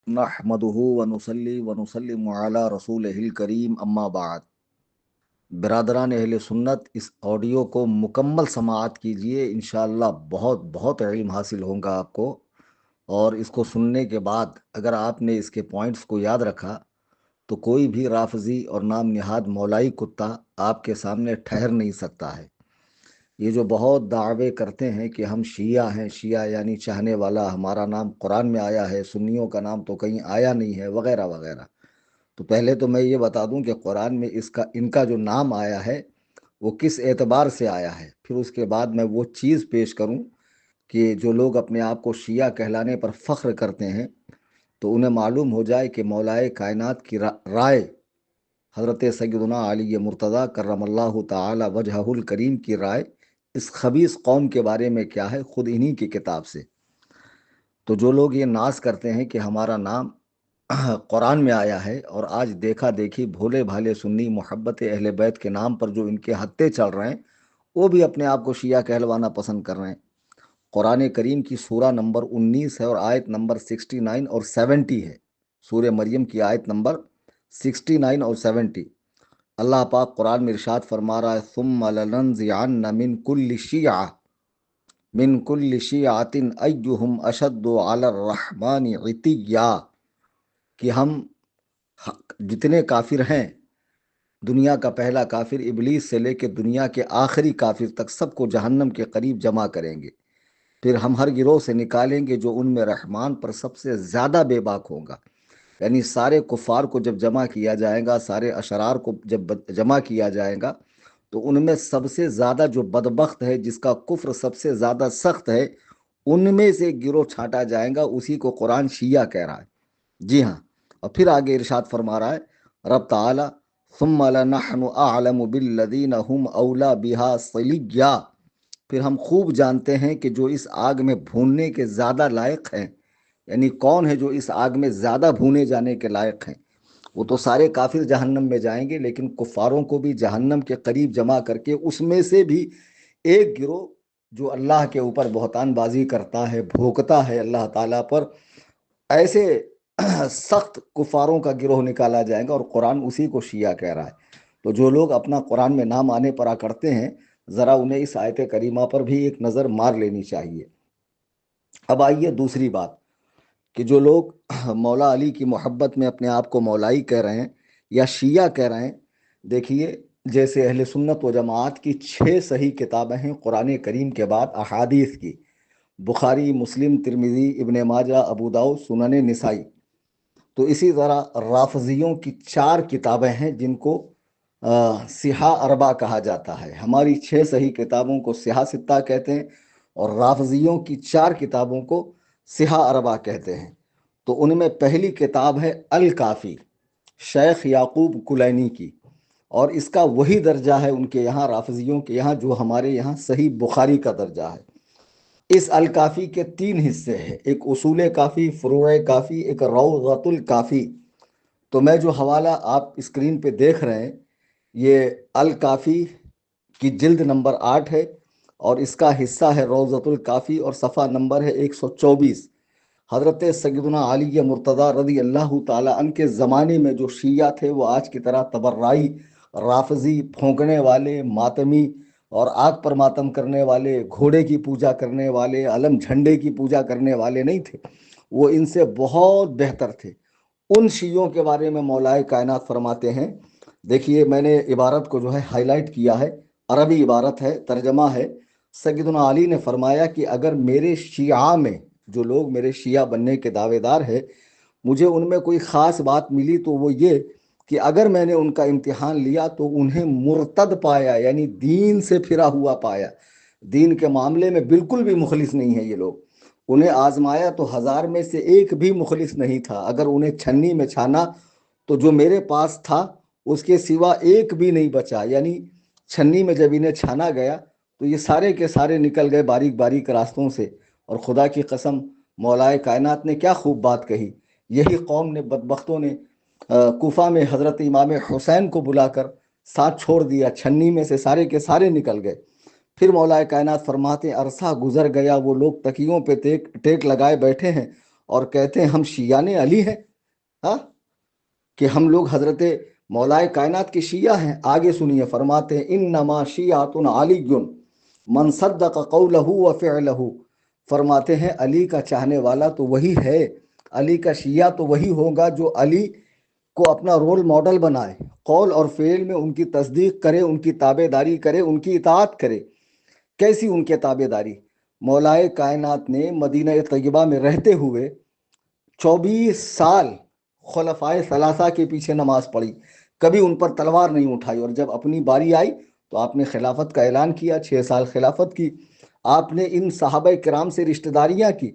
नहमदुहु व नुसल्ली व नुसल्लिमु अला रसूलिहिल करीम अम्मा बाद। बिरादरान अहले सुन्नत, इस ऑडियो को मुकम्मल समाअत कीजिए। इंशाअल्लाह बहुत बहुत इल्म हासिल होगा आपको। और इसको सुनने के बाद अगर आपने इसके पॉइंट्स को याद रखा तो कोई भी राफजी और नाम निहाद मौलाई कुत्ता आपके सामने ठहर नहीं सकता है। ये जो बहुत दावे करते हैं कि हम शिया हैं, शिया यानी चाहने वाला, हमारा नाम कुरान में आया है, सुन्नियों का नाम तो कहीं आया नहीं है, वगैरह वगैरह। तो पहले तो मैं ये बता दूं कि कुरान में इसका इनका जो नाम आया है वो किस एतबार से आया है, फिर उसके बाद मैं वो चीज़ पेश करूं कि जो लोग अपने आप को शिया कहलाने पर फ़ख्र करते हैं तो उन्हें मालूम हो जाए कि मौलाए कायनात की राय हज़रत सैयदना अली मुर्तज़ा करमल्लाहु ताला वजहुल करीम की राय इस खबीस कौम के बारे में क्या है, खुद इन्हीं की किताब से। तो जो लोग ये नाज करते हैं कि हमारा नाम कुरान में आया है, और आज देखा देखी भोले भाले सुन्नी मोहब्बत अहले बैत के नाम पर जो इनके हत्थे चल रहे हैं वो भी अपने आप को शिया कहलवाना पसंद कर रहे हैं। कुरान करीम की सूरा नंबर 19 है और आयत नंबर 69 और 70 है। सूर्य मरियम की आयत नंबर 69 और 70। अल्लाह पाक कुरान में इरशाद फरमा रहा है, सुम्मा लनंज़िअन्ना मिन कुल्लि शियातिन अय्युहुम अशद्दु अला रहमानि इतिया, कि हम जितने काफिर हैं, दुनिया का पहला काफिर इबलीस से लेकर दुनिया के आखिरी काफिर तक सबको जहन्नम के करीब जमा करेंगे। फिर हम हर गिरोह से निकालेंगे जो उनमें रहमान पर सबसे ज़्यादा बेबाक होगा। यानी सारे कुफार को जब जमा किया जाएगा, सारे अशरार को जब जमा किया जाएगा, तो उनमें सबसे ज़्यादा जो बदबख्त है, जिसका कुफ्र सबसे ज़्यादा सख्त है, उनमें से एक गिरोह छांटा जाएगा। उसी को कुरान शिया कह रहा है। जी हाँ। और फिर आगे इरशाद फरमा रहा है रब ताला, सुम्मा लनहनु अअलमु बिल्लज़ीना हुम औला बिहा सलिय्या, फिर हम खूब जानते हैं कि जो इस आग में भूनने के ज़्यादा लायक हैं, यानी कौन है जो इस आग में ज़्यादा भूने जाने के लायक हैं। वो तो सारे काफिर जहन्नम में जाएंगे, लेकिन कुफारों को भी जहन्नम के करीब जमा करके उसमें से भी एक गिरोह जो अल्लाह के ऊपर बहतानबाजी करता है, भोंकता है अल्लाह ताला पर, ऐसे सख्त कुफारों का गिरोह निकाला जाएगा। और कुरान उसी को शिया कह रहा है। तो जो लोग अपना कुरान में नाम आने पर करते हैं, ज़रा उन्हें इस आयत करीमा पर भी एक नज़र मार लेनी चाहिए। अब आइए दूसरी बात, कि जो लोग मौला अली की मोहब्बत में अपने आप को मौलाई कह रहे हैं या शिया कह रहे हैं, देखिए, जैसे अहले सुन्नत व जमात की 6 सही किताबें हैं कुरान करीम के बाद अहादीस की, बुखारी, मुस्लिम, तिरमिज़ी, इब्ने माजा, अबू दाऊद, सुनन निसाई। तो इसी तरह राफजियों की 4 किताबें हैं जिनको सिहा अरबा कहा जाता है। हमारी 6 सही किताबों को सिहा सित्ता कहते हैं और राफजियों की 4 किताबों को सिहा अरबा कहते हैं। तो उनमें पहली किताब है अल काफ़ी, शेख याकूब कुलैनी की, और इसका वही दर्जा है उनके यहाँ राफजियों के यहाँ जो हमारे यहाँ सही बुखारी का दर्जा है। इस अल काफ़ी के 3 हिस्से हैं, एक उसूल काफ़ी, फ़ुरूए काफ़ी, एक रौज़तुल काफ़ी। तो मैं जो हवाला आप स्क्रीन पे देख रहे हैं, ये अल काफ़ी की जिल्द नंबर 8 है और इसका हिस्सा है रौज़तुल काफ़ी और सफ़ा नंबर है 124। हज़रत सैयदना अली मुर्तज़ा रज़ी अल्लाह ताला अन्हु के ज़माने में जो शिया थे वो आज की तरह तबर्राई, राफजी, फौंकने वाले, मातमी और आग पर मातम करने वाले, घोड़े की पूजा करने वाले, अलम झंडे की पूजा करने वाले नहीं थे। वो इनसे बहुत बेहतर थे। उन शियों के बारे में मौलाए कायनात फरमाते हैं, देखिए मैंने इबारत को जो है हाईलाइट किया है, अरबी इबारत है, तर्जमा है। सैयदना अली ने फरमाया कि अगर मेरे शिया में, जो लोग मेरे शिया बनने के दावेदार है, मुझे उनमें कोई ख़ास बात मिली तो वो ये कि अगर मैंने उनका इम्तिहान लिया तो उन्हें मुर्तद पाया, यानी दीन से फिरा हुआ पाया। दीन के मामले में बिल्कुल भी मुखलिस नहीं है ये लोग। उन्हें आजमाया तो 1000 में से एक भी मुखलिस नहीं था। अगर उन्हें छन्नी में छाना तो जो मेरे पास था उसके सिवा एक भी नहीं बचा। यानी छन्नी में जब इन्हें छाना गया तो ये सारे के सारे निकल गए बारीक बारीक रास्तों से। और खुदा की कसम, मौलाए कायनात ने क्या खूब बात कही। यही कौम ने, बदबख्तों ने, कूफा में हज़रत इमाम हुसैन को बुलाकर साथ छोड़ दिया, छन्नी में से सारे के सारे निकल गए। फिर मौलाए कायनात फरमाते, अरसा गुजर गया, वो लोग तकियों पे टेक टेक लगाए बैठे हैं اور کہتے ہیں ہم شیعان علی ہیں، ہاں، کہ ہم لوگ حضرت مولائے کائنات کے شیعہ ہیں۔ آگے سنیے، فرماتے ہیں انما شیعۃ علی من صدق قولہ وفعلہ، فرماتے ہیں علی کا چاہنے والا تو وہی ہے، علی کا شیعہ تو وہی ہوگا جو علی کو اپنا رول ماڈل بنائے، قول اور فعل میں ان کی تصدیق کرے، ان کی تابع داری کرے، ان کی اطاعت کرے۔ کیسی ان کے تابع داری؟ مولائے کائنات نے مدینہ طیبہ میں رہتے ہوئے 24 سال خلفائے ثلاثہ کے پیچھے نماز پڑھی، کبھی ان پر تلوار نہیں اٹھائی، اور جب اپنی باری آئی تو آپ نے خلافت کا اعلان کیا، 6 سال خلافت کی۔ آپ نے ان صحابہ کرام سے رشتہ داریاں کی،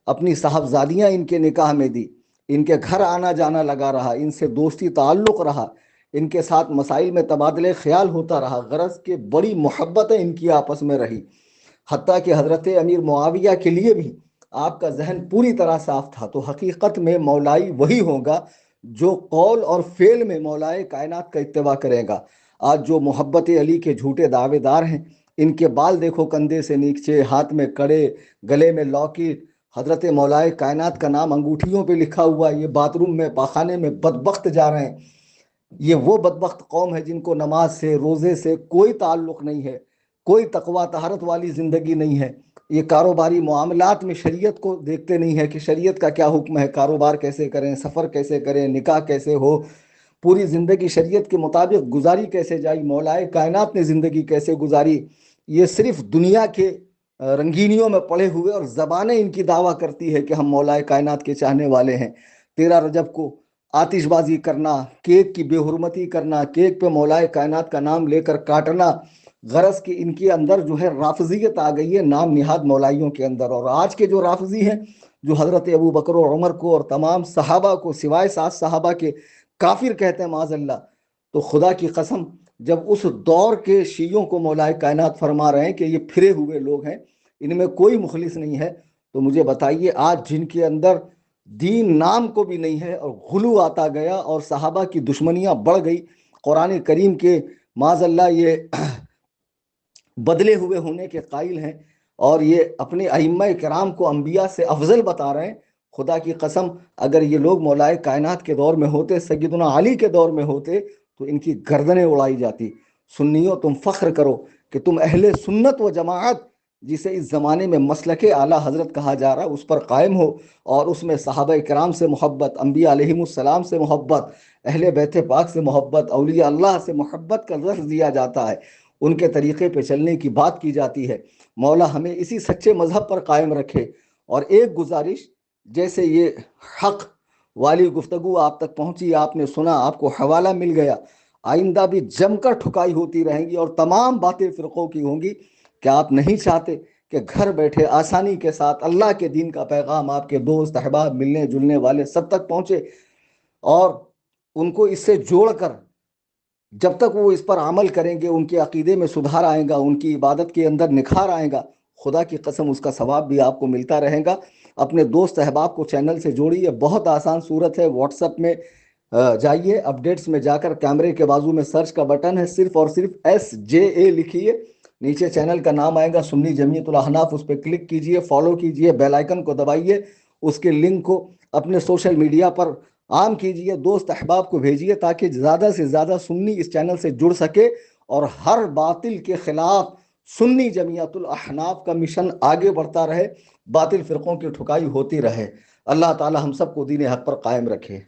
اپنی صاحبزادیاں ان کے نکاح میں دی، ان کے گھر آنا جانا لگا رہا، ان سے دوستی تعلق رہا، ان کے ساتھ مسائل میں تبادلہ خیال ہوتا رہا، غرض کہ بڑی محبتیں ان کی آپس میں رہی، حتیٰ کہ حضرت امیر معاویہ کے لیے بھی آپ کا ذہن پوری طرح صاف تھا۔ تو حقیقت میں مولائی وہی ہوگا جو قول اور فعل میں مولائے کائنات کا اتباع کرے گا۔ آج جو محبت علی کے جھوٹے دعوے دار ہیں، ان کے بال دیکھو کندھے سے نیچے، ہاتھ میں کڑے، گلے میں لاکٹ، حضرت مولائے کائنات کا نام انگوٹھیوں پہ لکھا ہوا، یہ باتھ روم میں پاخانے میں بدبخت جا رہے ہیں۔ یہ وہ بدبخت قوم ہے جن کو نماز سے، روزے سے کوئی تعلق نہیں ہے، کوئی تقوی طہارت والی زندگی نہیں ہے۔ یہ کاروباری معاملات میں شریعت کو دیکھتے نہیں ہے کہ شریعت کا کیا حکم ہے، کاروبار کیسے کریں، سفر کیسے کریں، نکاح کیسے ہو، پوری زندگی شریعت کے مطابق گزاری کیسے جائی، مولائے کائنات نے زندگی کیسے گزاری۔ یہ صرف دنیا کے رنگینیوں میں پڑے ہوئے، اور زبانیں ان کی دعویٰ کرتی ہے کہ ہم مولائے کائنات کے چاہنے والے ہیں۔ 13 رجب کو آتش بازی کرنا، کیک کی بے حرمتی کرنا، کیک پہ مولائے کائنات کا نام لے کر کاٹنا، غرض کہ ان کے اندر جو ہے رافضیت آ گئی ہے نام نہاد مولائیوں کے اندر۔ اور آج کے جو رافضی ہیں، جو حضرت ابو بکر و عمر کو اور تمام صحابہ کو سوائے 7 صحابہ کے کافر کہتے ہیں معاذ اللہ، تو خدا کی قسم جب اس دور کے شیعوں کو مولائے کائنات فرما رہے ہیں کہ یہ پھرے ہوئے لوگ ہیں، ان میں کوئی مخلص نہیں ہے، تو مجھے بتائیے آج جن کے اندر دین نام کو بھی نہیں ہے اور غلو آتا گیا اور صحابہ کی دشمنیاں بڑھ گئی، قرآن کریم کے معاذ اللہ یہ بدلے ہوئے ہونے کے قائل ہیں، اور یہ اپنے ائمہ کرام کو انبیاء سے افضل بتا رہے ہیں۔ خدا کی قسم اگر یہ لوگ مولائے کائنات کے دور میں ہوتے، سیدنا علی کے دور میں ہوتے، تو ان کی گردنیں اڑائی جاتی۔ سنیوں تم فخر کرو کہ تم اہل سنت و جماعت، جسے اس زمانے میں مسلک اعلیٰ حضرت کہا جا رہا ہے، اس پر قائم ہو، اور اس میں صحابہ کرام سے محبت، انبیاء علیہم السلام سے محبت، اہل بیت پاک سے محبت، اولیاء اللہ سے محبت کا لفظ دیا جاتا ہے، ان کے طریقے پہ چلنے کی بات کی جاتی ہے۔ مولا ہمیں اسی سچے مذہب پر قائم رکھے۔ اور ایک گزارش، جیسے یہ حق والی گفتگو آپ تک پہنچی، آپ نے سنا، آپ کو حوالہ مل گیا، آئندہ بھی جم کر ٹھکائی ہوتی رہیں گی اور تمام باتیں فرقوں کی ہوں گی۔ کیا آپ نہیں چاہتے کہ گھر بیٹھے آسانی کے ساتھ اللہ کے دین کا پیغام آپ کے دوست احباب، ملنے جلنے والے سب تک پہنچے، اور ان کو اس سے جوڑ کر جب تک وہ اس پر عمل کریں گے، ان کے عقیدے میں سدھار آئے گا، ان کی عبادت کے اندر نکھار آئے گا، خدا کی قسم اس کا ثواب بھی آپ کو ملتا رہے گا۔ اپنے دوست احباب کو چینل سے جوڑیے، بہت آسان صورت ہے۔ واٹس ایپ میں جائیے، اپڈیٹس میں جا کر کیمرے کے بازو میں سرچ کا بٹن ہے، صرف اور صرف SJA لکھیے، نیچے چینل کا نام آئے گا سنی جمعیت الاحناف، اس پہ کلک کیجئے، فالو کیجئے، بیل آئیکن کو دبائیے، اس کے لنک کو اپنے سوشل میڈیا پر عام کیجئے، دوست احباب کو بھیجئے، تاکہ زیادہ سے زیادہ سنی اس چینل سے جڑ سکے، اور ہر باطل کے خلاف سنی جمعیت الاحناف کا مشن آگے بڑھتا رہے، باطل فرقوں کی ٹھکائی ہوتی رہے۔ اللہ تعالی ہم سب کو دین حق پر قائم رکھے۔